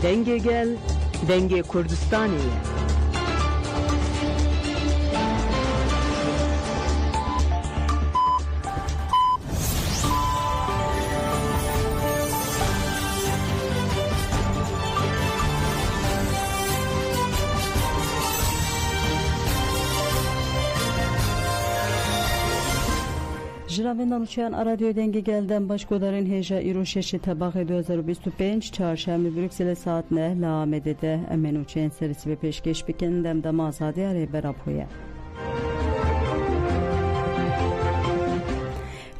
Denge gel, Denge Kurdistaniye. جراویندان چیان رادیو دنگی گلدن باشگودارین هجا ایرو شش تباق 2025 چهارشنبه بروکسل ساعت نه لامده ده امنو چین سرسی به پیشکش بکندم دم آزادی اره برابویه.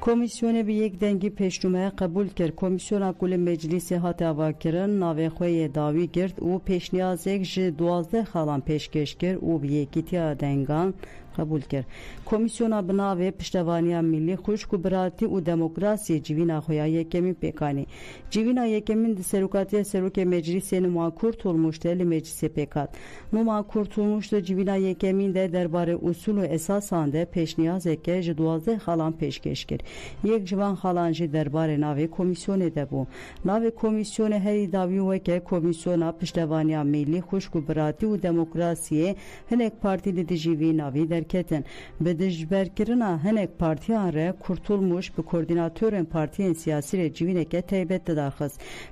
کمیسیون به یک دنگی پیشنهاد قبول کرد. کمیسیون کل مجلس هات آواکران ناوی خوی داوی کرد او پیشنهاد یک 12 خالان پیشکش کرد او به یکیتیا دنگان قبول کرد. کمیسیون بناوی پشتوانی ملی خوشگوبراتی و دموکراسی جوینا خویا یکمی پیکانی. جوینا یکمین سروکاتی سروک مجلس نما kurtulmuştu meclise pekat. Numa kurtulmuştu جوینا یکمین ده درباره اصول و اساسان ده پیشنهاد که 12 خالان پیشکش کرد. یک جوان خالانجی درباره ناوی کمیسیون ده بو. ناوی کمیسیون هری داوی و که کمیسیون پشتوانی ملی خوشگوبراتی و دموکراسی هنک پارتی ده جوینا وی درکتن. به دجبرکرنا هنک پارتیان را kurtulmuş به کوردیناتورن پارتیین سیاسی جوینه که تایبت داخل.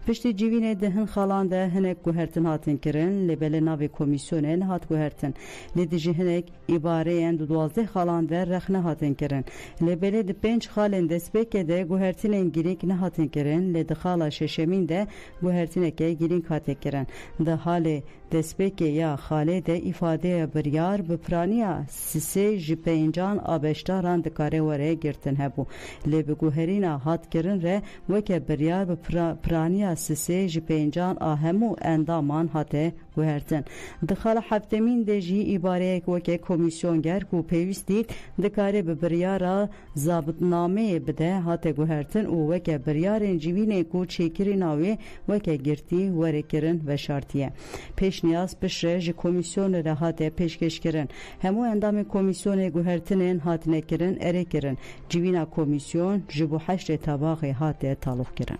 پشت جوینه دهن خالان ده هنک گوهرتن هاتن کرن لبل ناوی کمیسیون هات گوهرتن. لدیجی هنک عباره اند 12 خالان ده رخنه هاتن کرن. لبل ده 5 خالن دسپک ده گوهرتن گیرینگ نه هاتن کرن. لد خالا ششمین ده گوهرتن که گیرینگ هاتن کرن. ده حال دسپک یا خاله ده ifade بریار بپرانیا سه جپینجان آبشتاران دکاره وره گرتن هبو. لب گوهرینا هات کرن ره وکه بریار بپرانیا سه جپینجان آهمو اندامان هاته گوهرتن. دخال هفتمین دجی عباره وکه کمیسیونگر کو پیوستید دکاره بریارا ضابطنامه بده هاته گوهرتن او وکه بریارن جوینه کو چیکری ناوی وکه گرتی وره کرن و شرطیه. پیشنیاز پشره کمیسیون را هاته پیشکش کرن. همو اندام کمیسیون گوهرتنین هاتنه کرن اره کرن. جوینا کمیسیون جبو 8 طباق هاته طالب کرن.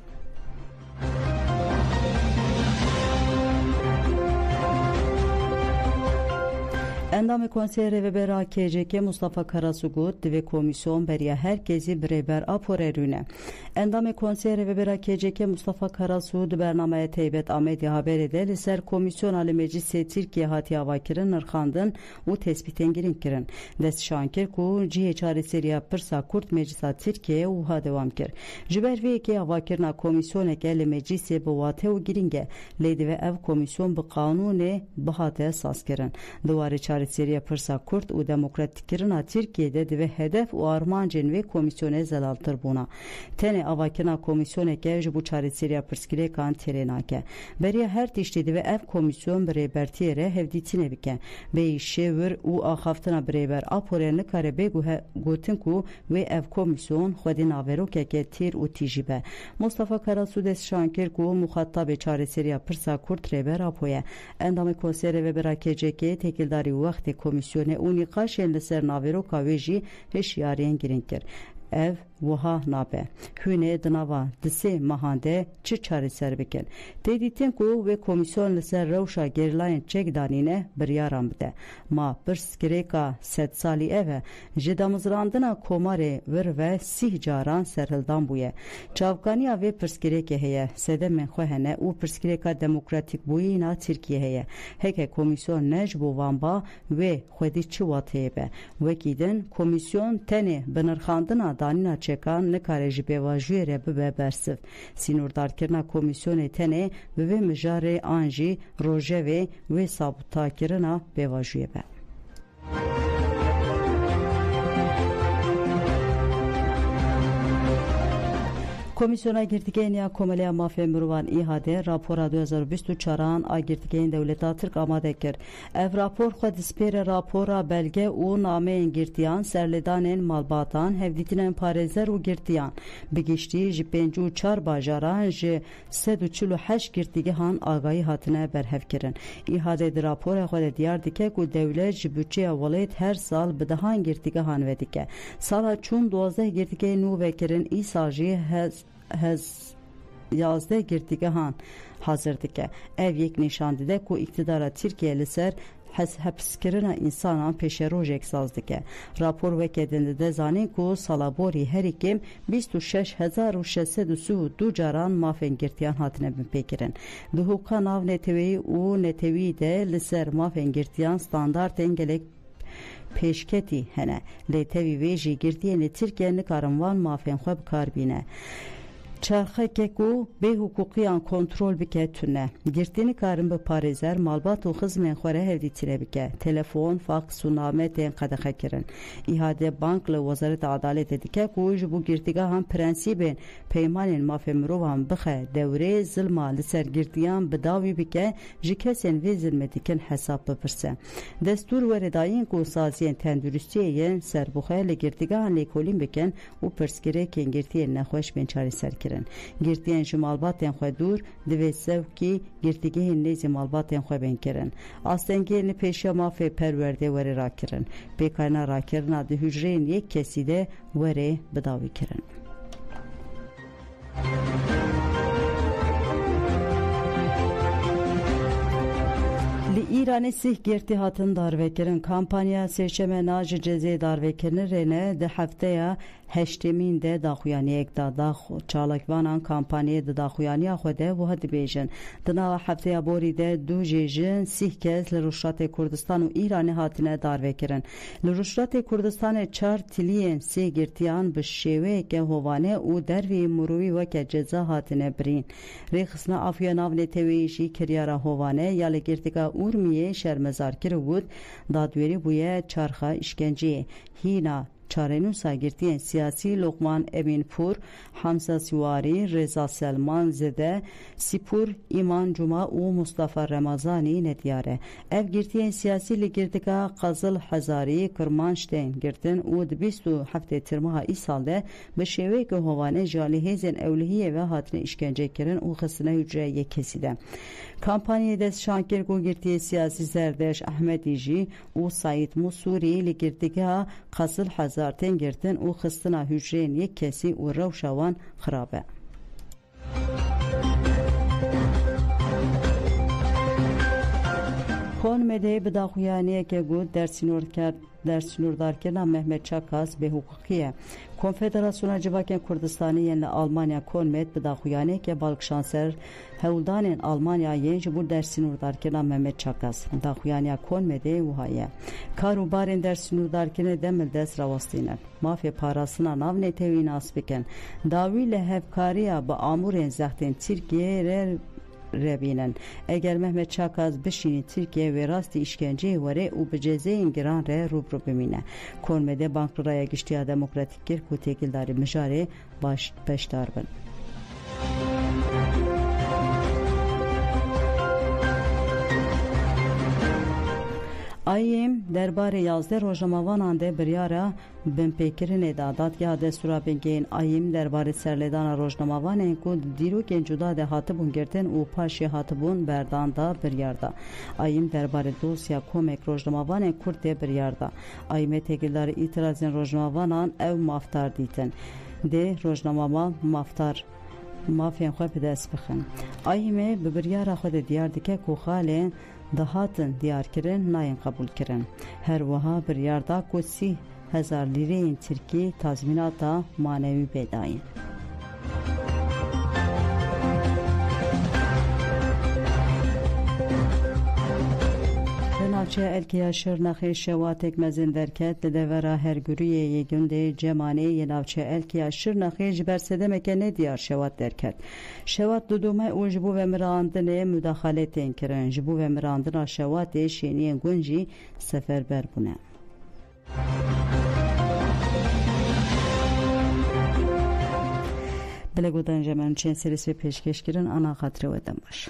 اندام کنسر و برا KCK Mustafa Karasugut ve komisyon beriye herkesi bireber aporerüne. Endam konser ve bera KCK Mustafa Karasugut bernameye teybet Ahmet haber edel ser komisyon ali meclisi Türkiye hati avakirin nırkandın u tespiten girin kirin. Des şankir ku cihe çareseri yapırsa kurt meclisa Türkiye u ha devam kir. Jiber ve ki avakirna komisyon ekeli meclisi bu vate u giringe. Leydi ve ev komisyon bu kanune bahate esas kirin. Duvarı çareseriye pırsa kurt u demokratikirina Türkiye'de ve hedef u armancın ve komisyone zelaltır buna. Tene avakirna komisyone ke bu çareseriye pırskile kan terenake. Beriye her tiştidi ve ev komisyon birebertiyere hevditine bike. Ve işe vir u ahaftına bireber aporenli karebe gotin ku ve ev komisyon xwedin avero ke tir u tijibe. Mustafa Karasudes şankir ku muhattabe çareseriye pırsa kurt reber apoye. Endamı konsere ve bera KCK tekildari vakti komisyone u niqaşen li ser navero kaveji heşyariyen girinkir. Ev وها نابه هونه دنوا دسه مهانده چه چاره سر بکن تدیتین کو و کمیسیون لسر روشا گرلاین چک دانینه بریارم بده ما پرسکریکا 7 سالی اوه جدامزراندنا کوماره ور و 30 جاران سرهلدان بویه چاوکانیا و پرسکریکه هیه سده من خوهنه او پرسکریکا دموکراتیک بویینا ترکیه هیه هکه کمیسیون نج بو وانبا و خودی چه واتهه به وکیدن کمیسیون تنه بنرخاندنا دانینا چکان نکاره جی بیواجویره به برسف. سینوردار کرنا کمیسیون تنه به مجاره آنجی روژه و سابتا کرنا بیواجویه به. Komisyona girdiğine komeliya mafya mürvan ihade rapora 2024'an a girdiğine devleta Türk amadekir. Ev rapor xwe dispêre rapora belge û nameyên girtiyan serledanên malbatan hevdîtinên parêzer û girtiyan bi giştî ji 54 bajaran ji 148 girtîgehan agahî hatine berhevkirin. İhade di rapora xwe de diyar dike ku devlet ji bütçeya welêt her sal bi dehan girtîgehan vedike. Sala çûn 12 girtîgehên nû vekirin îsal jî 11 girtîgehan hazır dike. Ev yek nîşan dide ku iktidara Tirkiye li ser hepskirina insanan peşerojek saz dike. Rapor vekedinde de zanîn ku salaborî herî kêm 26,632 caran mafên girtiyan hatine binpêkirin. Di hûka nav netewî û netewî de li ser mafên girtiyan standartên gelek pêşketî hene. Lê tevî wê jî girtiyên li Tirkiye nikarin van mafên xwe bikarbîne. Çarxekek û bêhukûkiyan kontrol bike tune. Girtînî karin biparêzer, malbat û xizmên xwe re hevdîtîne bike. Telefon, faks û name tên qedexe kirin. İhade bank li Wezareta Adaletê dike ku ji bo girtîgehan prensîbên peymanên mafê mirovan bixe dewrê zilma li ser girtiyan bi dawî bike ji kesên vê zilmê dikin hesab bipirse. Destûr were dayîn ku saziyên tenduristiyê yên serbixwe li girtîgehan lêkolîn bikin û pirsgirêkên girtiyên nexweş bên çareser kirin. Girtiyên ji malbatên xwe dûr divê sevkî girtîgehên nêzî malbatên xwe bên kirin. Astengehên li pêşiya mafê perwerdê were rakirin. Pêkarina rakirina di hûjreyên yek kesî de were bidawî kirin. Li İranê sih girtî hatin darvekirin. Kampanya seçemena ji cezê darvekirinê rêne di hefteya heştemîn de daxuyaniyek da çalakvanan kampanyayê di daxuyaniya xwe de wiha dibêjin. Di nava hefteya borî de du jêjin sih kes li Rûşatê Kurdistan û İranê hatine darvekirin. Li Rûşatê Kurdistanê 4 tiliyên sê girtiyan bi şêweyeke hovane û dervê mirovî weke ceza hatine birîn. Rêxistina afiya nav netewî jî kiryara hovane ya li girtika Urmiyê şermezarkir wût dadwerî bûye çarxa işkenceyê. Hîna çarenûsa girtiyên siyasî Lokman Emînpur, Hamza Siwarî, Reza Selman Zede, Sipur İman Cuma û Mustafa Remazanî nediyare. Ev girtiyên siyasî li girtika Qazıl Hezarî, Kirmanştên girtin û di 27 Tirmaha îsal de bi şêweyeke hovane ji alî hêzên ewlehiyê ve hatine işkence kirin û xistine hücre yekesî de. Kampanyayê destşankir ku girtiyê siyasî Zerdeş Ehmedî jî û Saîd Musûrî li girtîgeha Qazıl Hezar tên girtin û xistina hücreyên yek kesî û rewşa wan xirab e. Konmedê bi daxuyaniyeke got dersînordarkirina Mehmet Çakas bêhukukî ye. Konfederasyona Civakên Kurdistanê yên li Almanya Konmed bi daxuyaniyeke balkşanser hewldanên Almanyayê ji bo dersînordarkirina Mehmet Çakas. Daxuyaniya Konmedê wiha ye. Kar û barên dersînordarkirinê demil dest rawastînin. Mafê parastina nav netewî nas bikin. Dawî li hevkariya bi amûrên zextên Tirkiye re rebînin. Eger Mehmet Çakas bişînî Tirkiye wê rastî işkenceyê were û bi cezeyên giran re rûbirû bimîne. Konmedê Bankraya Giştiya Demokratîk kir ku têkildarî mijarê beşdar bin. Ayêm derbarê 11 rojnamavan de biryara binpêkirinê da dadgeha destûra bingehên Ayêm derbarê serlêdana rojnamavanên ku di dîrokên cuda de hatibûn girtin û paşê hatibûn berdan da biryar da. Ayêm derbarê dosya komek rojnamavanên Kurd de biryar da. Ayêmê têkildarî îtirazên rojnamavan ew maftar dîtin. Dê rojnamavan maftar mafên xwe bi dest bixin. Ayêmê bi biryara xwe de diyar dike ku xalên dahatin diyarkirin nayên qebûlkirin. Her wiha biryar da ku 30,000 lîreyên Tirkî tazmînata manewî bêdayîn. Navçeya Elkiya Şirnexê şewatek mezin derket li devera herguriyê yê gundê Cemanê yê navçeya Elkiya Şirnexê ji ber sedemeke nediyar şewat derket. Şewat dudûme û ji bo vemirandinê müdaxaletên kirin. Ji bo vemirandina şewatê şêniyên gund jî seferber bûne. Bilê godan jemen çên serî pêşkêşkirin ana xatirê we dem baş.